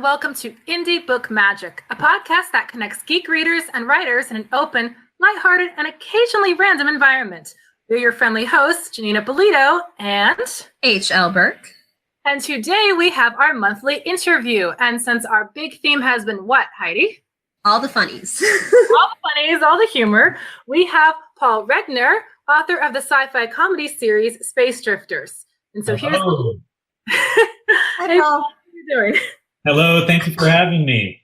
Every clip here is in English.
welcome to Indie Book Magic, a podcast that connects geek readers and writers in an open, lighthearted, and occasionally random environment. We're your friendly hosts, Janeen Ippolito and H.L. Burke. And today we have our monthly interview. And since our big theme has been what, Heidi? All the funnies. All the funnies, all the humor. We have Paul Regnier, author of the sci-fi comedy series Space Drifters. And so here's... Hi, Paul. How are you doing? Hello, thank you for having me.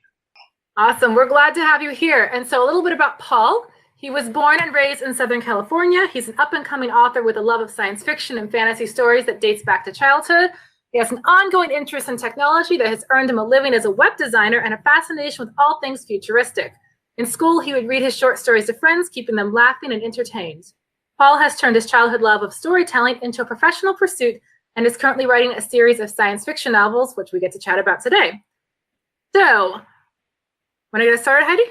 Awesome. We're glad to have you here. And so a little bit about Paul. He was born and raised in Southern California. He's an up-and-coming author with a love of science fiction and fantasy stories that dates back to childhood. He has an ongoing interest in technology that has earned him a living as a web designer and a fascination with all things futuristic. In school, he would read his short stories to friends, keeping them laughing and entertained. Paul has turned his childhood love of storytelling into a professional pursuit and is currently writing a series of science fiction novels, which we get to chat about today. So, want to get us started, Heidi?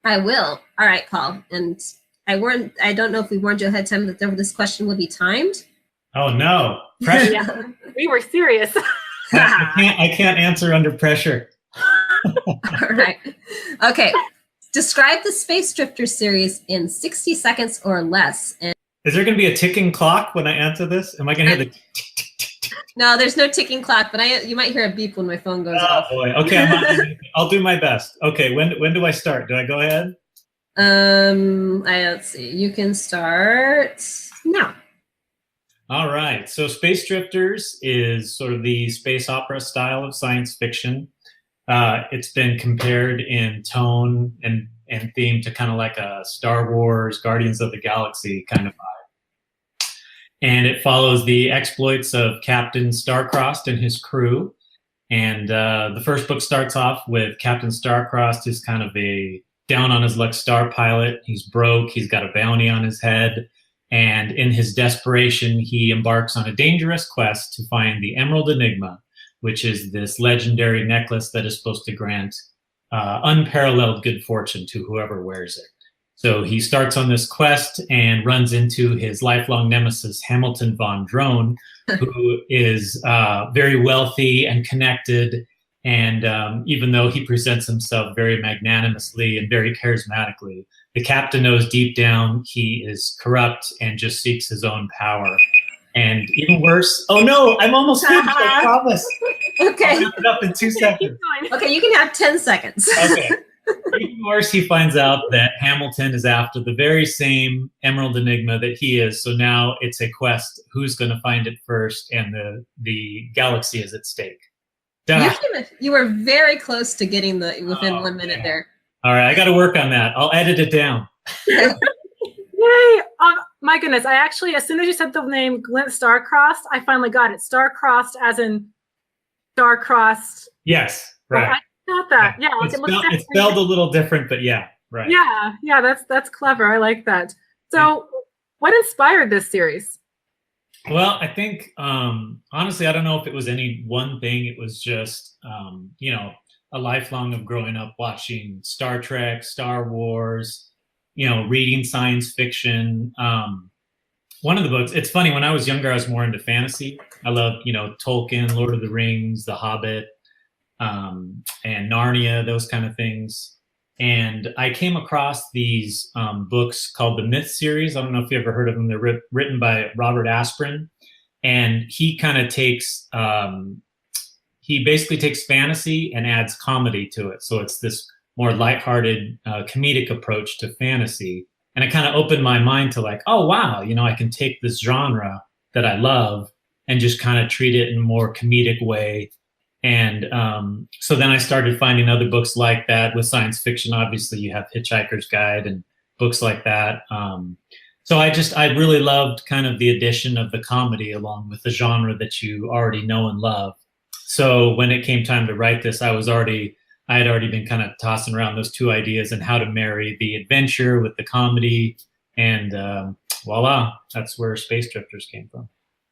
I will. All right, Paul. And I don't know if we warned you ahead of time that this question would be timed. Oh no, pressure. Yeah, we were serious. I can't answer under pressure. All right. Okay. Describe the Space Drifter series in 60 seconds or less. And is there going to be a ticking clock when I answer this? Am I going to hear the tick, tick, tick, tick? No, there's no ticking clock, but you might hear a beep when my phone goes off. Oh boy. Okay, I'll do my best. Okay, when do I start? Do I go ahead? Let's see. You can start now. All right. So Space Drifters is sort of the space opera style of science fiction. It's been compared in tone and theme to kind of like a Star Wars, Guardians of the Galaxy kind of vibe. And it follows the exploits of Captain Starcrossed and his crew. And the first book starts off with Captain Starcrossed, who's kind of a down on his luck star pilot. He's broke. He's got a bounty on his head. And in his desperation, he embarks on a dangerous quest to find the Emerald Enigma, which is this legendary necklace that is supposed to grant unparalleled good fortune to whoever wears it. So he starts on this quest and runs into his lifelong nemesis, Hamilton von Drone, who is very wealthy and connected. And even though he presents himself very magnanimously and very charismatically, the captain knows deep down he is corrupt and just seeks his own power. And even worse, oh no, I'm almost finished, I promise. Okay. I'll wrap it up in 2 seconds. Okay, you can have 10 seconds. Okay. Even worse, he finds out that Hamilton is after the very same Emerald Enigma that he is. So now it's a quest. Who's going to find it first? And the galaxy is at stake. You were very close to getting within 1 minute there. All right, I got to work on that. I'll edit it down. Yay! My goodness, I actually, as soon as you said the name Glint Starcrossed, I finally got it. Starcrossed as in star-crossed. Yes, right. I got that. Yeah, it's spelled a little different, but yeah, right. Yeah, that's clever. I like that. So, what inspired this series? Well, I think, honestly, I don't know if it was any one thing. It was just, a lifelong of growing up watching Star Trek, Star Wars, reading science fiction. One of the books, it's funny, when I was younger, I was more into fantasy. I loved, Tolkien, Lord of the Rings, The Hobbit, and Narnia, those kind of things. And I came across these books called the Myth series. I don't know if you ever heard of them. They're written by Robert Asprin. And he kind of takes, he basically takes fantasy and adds comedy to it. So it's this more lighthearted, comedic approach to fantasy. And it kind of opened my mind to like, oh, wow, I can take this genre that I love and just kind of treat it in a more comedic way. And so then I started finding other books like that with science fiction. Obviously, you have Hitchhiker's Guide and books like that. So I really loved kind of the addition of the comedy along with the genre that you already know and love. So when it came time to write this, I had already been kind of tossing around those two ideas and how to marry the adventure with the comedy. And voila, that's where Space Drifters came from.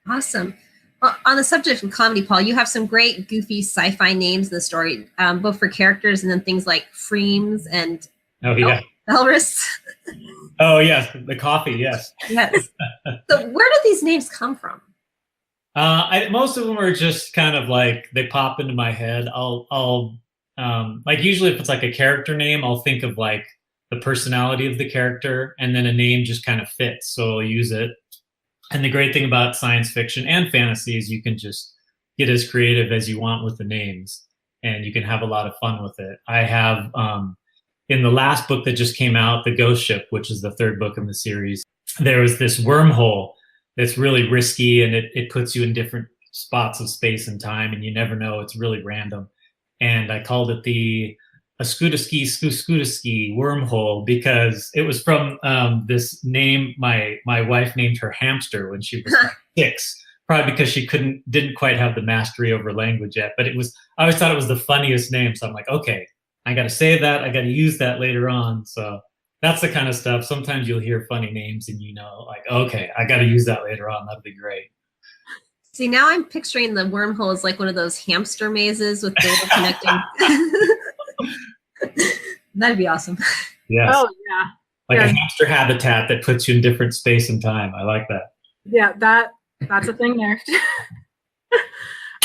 Awesome. Well, on the subject of comedy, Paul, you have some great goofy sci-fi names in the story, both for characters and then things like freems and velrys. Oh, yes, the coffee, yes. Yes. So where do these names come from? Most of them are just kind of like they pop into my head. I'll like usually if it's like a character name, I'll think of like the personality of the character, and then a name just kind of fits, so I'll use it. And the great thing about science fiction and fantasy is you can just get as creative as you want with the names, and you can have a lot of fun with it. I have in the last book that just came out, The Ghost Ship, which is the third book in the series, there was this wormhole that's really risky, and it puts you in different spots of space and time, and you never know. It's really random. And I called it the Skootaski wormhole because it was from this name my wife named her hamster when she was like 6, probably because she didn't quite have the mastery over language yet. But I always thought it was the funniest name. So I'm like, okay, I got to say that. I got to use that later on. So that's the kind of stuff. Sometimes you'll hear funny names and like, okay, I got to use that later on. That'd be great. See, now I'm picturing the wormhole as like one of those hamster mazes with data connecting. That'd be awesome. Yes. Oh, yeah. Like a hamster habitat that puts you in different space and time. I like that. Yeah, that's a thing there.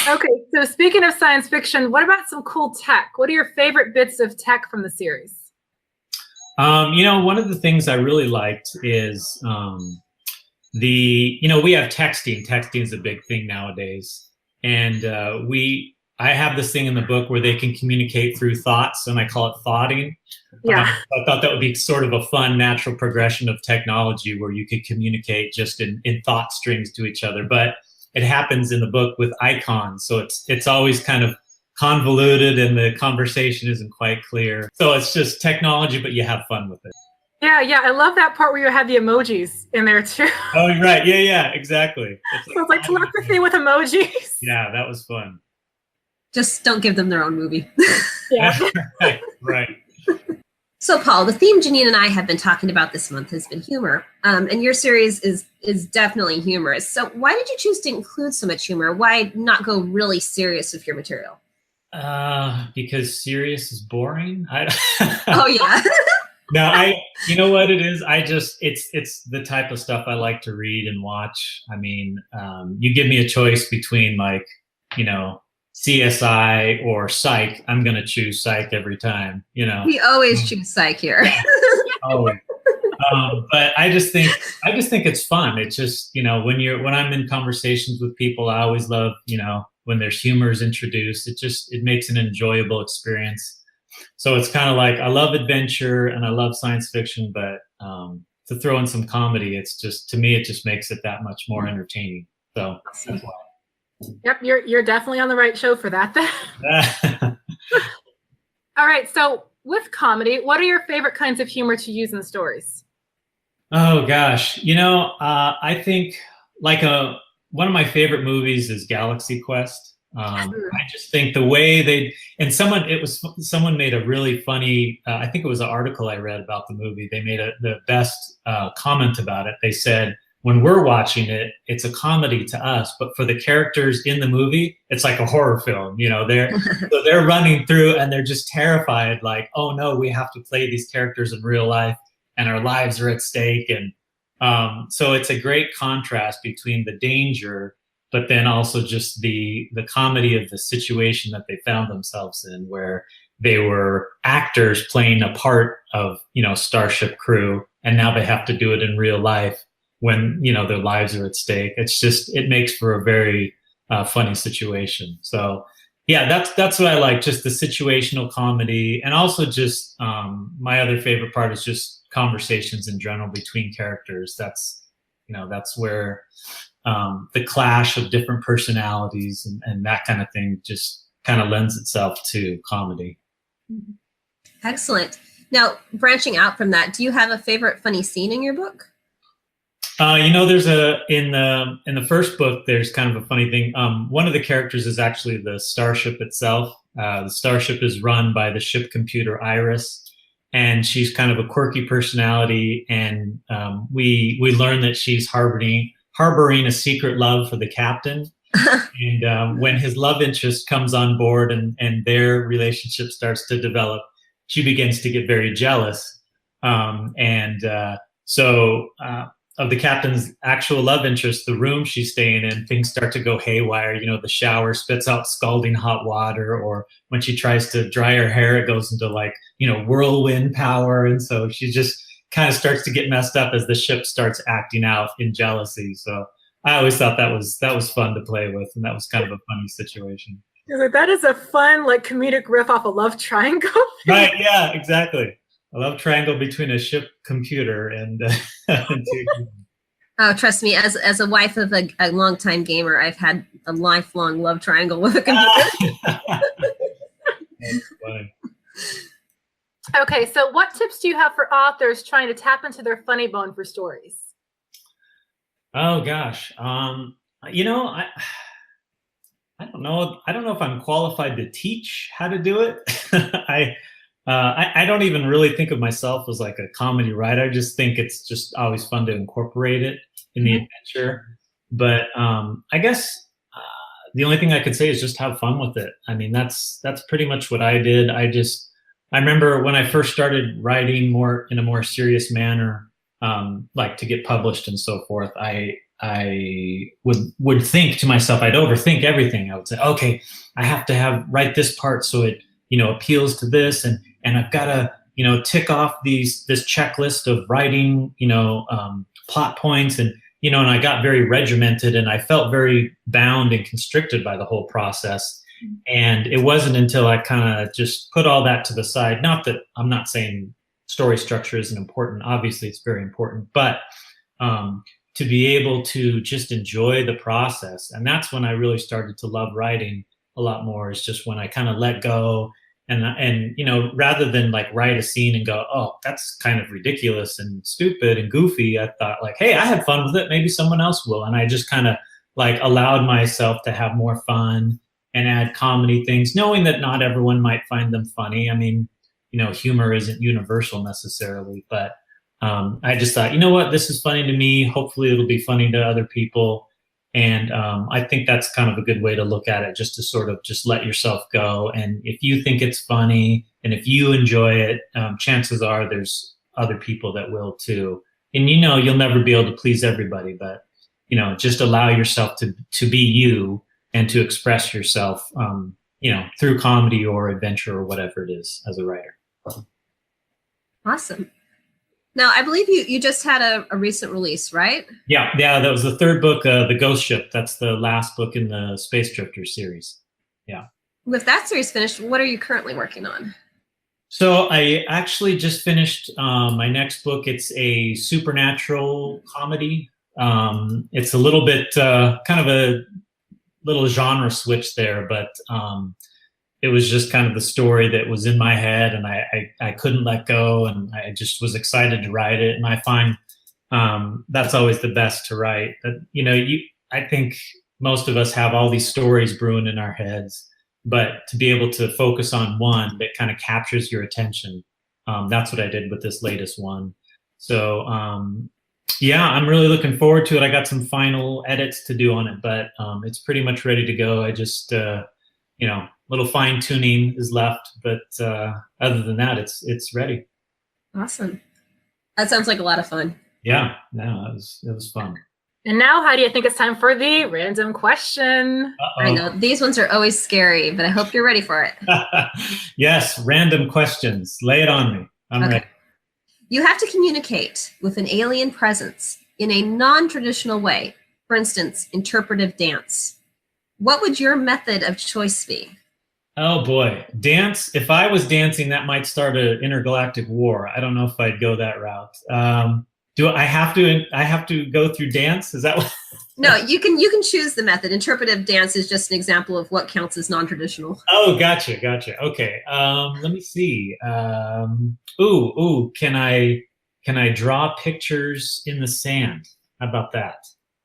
Okay, so speaking of science fiction, what about some cool tech? What are your favorite bits of tech from the series? One of the things I really liked is we have texting. Texting is a big thing nowadays. And I have this thing in the book where they can communicate through thoughts, and I call it thoughting. Yeah. I thought that would be sort of a fun, natural progression of technology where you could communicate just in thought strings to each other. But it happens in the book with icons. So it's always kind of convoluted and the conversation isn't quite clear. So it's just technology, but you have fun with it. Yeah. I love that part where you had the emojis in there too. Oh, right. Yeah, exactly. So it's like telepathy with emojis. Yeah, that was fun. Just don't give them their own movie. Yeah. Right. So, Paul, the theme Janeen and I have been talking about this month has been humor, and your series is definitely humorous. So, why did you choose to include so much humor? Why not go really serious with your material? Because serious is boring. Oh yeah. No, you know what it is? It's the type of stuff I like to read and watch. I mean, you give me a choice between like, CSI or Psych, I'm going to choose Psych every time, We always choose Psych here. Always. But I just think it's fun. It's just, when I'm in conversations with people, I always love, when there's humor is introduced, it makes an enjoyable experience. So it's kind of like, I love adventure and I love science fiction, but to throw in some comedy, to me, it just makes it that much more entertaining. So that's why. Yep, you're definitely on the right show for that then. All right, so with comedy, what are your favorite kinds of humor to use in stories? Oh gosh, I think like one of my favorite movies is Galaxy Quest. I just think the way someone made a really funny, I think it was an article I read about the movie. They made the best comment about it. They said, when we're watching it, it's a comedy to us, but for the characters in the movie, it's like a horror film. They're running through and they're just terrified, like, oh no, we have to play these characters in real life and our lives are at stake. And so it's a great contrast between the danger, but then also just the comedy of the situation that they found themselves in, where they were actors playing a part of, Starship crew, and now they have to do it in real life when, their lives are at stake. It makes for a very funny situation. So yeah, that's what I like, just the situational comedy. And also just my other favorite part is just conversations in general between characters. That's where the clash of different personalities and that kind of thing just kind of lends itself to comedy. Excellent. Now, branching out from that, do you have a favorite funny scene in your book? There's in the first book, there's kind of a funny thing. One of the characters is actually the starship itself. The starship is run by the ship computer Iris, and she's kind of a quirky personality. And we learn that she's harboring a secret love for the captain. And when his love interest comes on board and their relationship starts to develop, she begins to get very jealous. of the captain's actual love interest, the room she's staying in, things start to go haywire. You know, the shower spits out scalding hot water, or when she tries to dry her hair, it goes into like, you know, whirlwind power. And so she just kind of starts to get messed up as the ship starts acting out in jealousy. So I always thought that was fun to play with, and that was kind of a funny situation. That is a fun, like, comedic riff off a love triangle. Right? Yeah, exactly. A love triangle between a ship computer and two. Oh, trust me, as a wife of a longtime gamer, I've had a lifelong love triangle with a computer. That's funny. Okay, so what tips do you have for authors trying to tap into their funny bone for stories? Oh gosh, you know, I don't know. I don't know if I'm qualified to teach how to do it. I don't even really think of myself as like a comedy writer. I just think it's just always fun to incorporate it in the adventure. But I guess the only thing I could say is just have fun with it. I mean, that's pretty much what I did. I remember when I first started writing more in a more serious manner, like to get published and so forth, I would think to myself, I'd overthink everything. I would say, okay, I have to write this part so it, you know, appeals to this, and I've got to, you know, tick off this checklist of writing, you know, plot points, and you know, and I got very regimented, and I felt very bound and constricted by the whole process. And it wasn't until I kind of just put all that to the side. Not that I'm not saying story structure isn't important. Obviously, it's very important, but to be able to just enjoy the process. And that's when I really started to love writing a lot more, is just when I kind of let go and, you know, rather than like write a scene and go, oh, that's kind of ridiculous and stupid and goofy, I thought like, hey, I had fun with it. Maybe someone else will. And I just kind of like allowed myself to have more fun and add comedy things, knowing that not everyone might find them funny. I mean, you know, humor isn't universal necessarily, but I just thought, you know what, this is funny to me. Hopefully it'll be funny to other people. And I think that's kind of a good way to look at it, just to sort of just let yourself go. And if you think it's funny and if you enjoy it, chances are there's other people that will too. And you know, you'll never be able to please everybody, but you know, just allow yourself to be you and to express yourself, you know, through comedy or adventure or whatever it is as a writer. Awesome. Now, I believe you just had a recent release, right? Yeah, that was the third book, The Ghost Ship. That's the last book in the Space Drifter series. Yeah. With that series finished, what are you currently working on? So I actually just finished my next book. It's a supernatural comedy. It's a little bit kind of a little genre switch there, but it was just kind of the story that was in my head, and I couldn't let go, and I just was excited to write it. And I find that's always the best to write. But you know, I think most of us have all these stories brewing in our heads, but to be able to focus on one that kind of captures your attention, that's what I did with this latest one. So yeah, I'm really looking forward to it. I got some final edits to do on it, but it's pretty much ready to go. I just you know, little fine tuning is left, but other than that, it's ready. Awesome. That sounds like a lot of fun. Yeah, no, it was fun. And now, Heidi, I think it's time for the random question. Uh-oh. I know these ones are always scary, but I hope you're ready for it. Yes, random questions. Lay it on me. I'm ready. You have to communicate with an alien presence in a non-traditional way. For instance, interpretive dance. What would your method of choice be? Oh boy, dance. If I was dancing, that might start an intergalactic war. I don't know if I'd go that route. Do I have to go through dance? Is that what? No, you can choose the method. Interpretive dance is just an example of what counts as non-traditional. Oh, gotcha. Okay. Let me see. Can I draw pictures in the sand? How about that?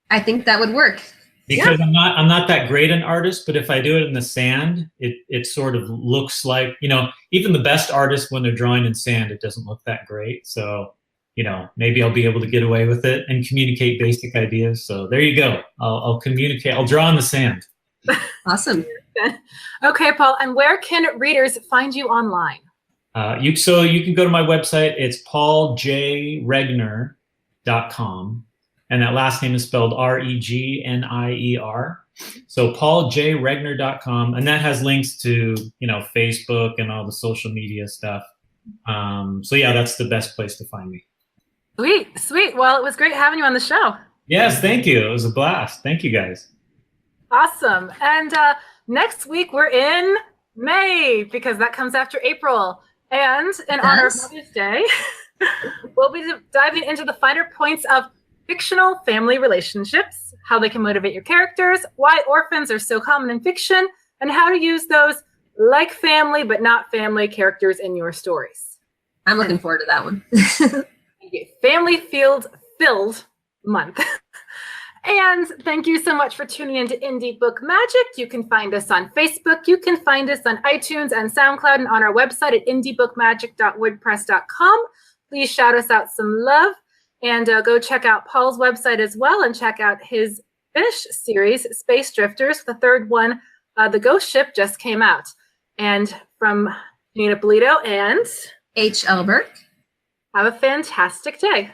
I think that would work. Because yeah. I'm not that great an artist, but if I do it in the sand, it sort of looks like, you know, even the best artists, when they're drawing in sand, it doesn't look that great. So, you know, maybe I'll be able to get away with it and communicate basic ideas. So there you go. I'll communicate. I'll draw in the sand. Awesome. Okay, Paul. And where can readers find you online? So you can go to my website. It's pauljregnier.com. and that last name is spelled Regnier. So pauljregnier.com, and that has links to, Facebook and all the social media stuff. So yeah, that's the best place to find me. Sweet. Well, it was great having you on the show. Yes, thank you. It was a blast. Thank you, guys. Awesome. And next week we're in May, because that comes after April. And in honor of Mother's Day, we'll be diving into the finer points of fictional family relationships, how they can motivate your characters, why orphans are so common in fiction, and how to use those like family but not family characters in your stories. I'm looking forward to that one. Family-filled month. And thank you so much for tuning in to Indie Book Magic. You can find us on Facebook. You can find us on iTunes and SoundCloud and on our website at indiebookmagic.wordpress.com. Please shout us out some love, and go check out Paul's website as well, and check out his Finnish series, Space Drifters. The third one, The Ghost Ship, just came out. And from Janeen Ippolito and H.L. Burke. Have a fantastic day.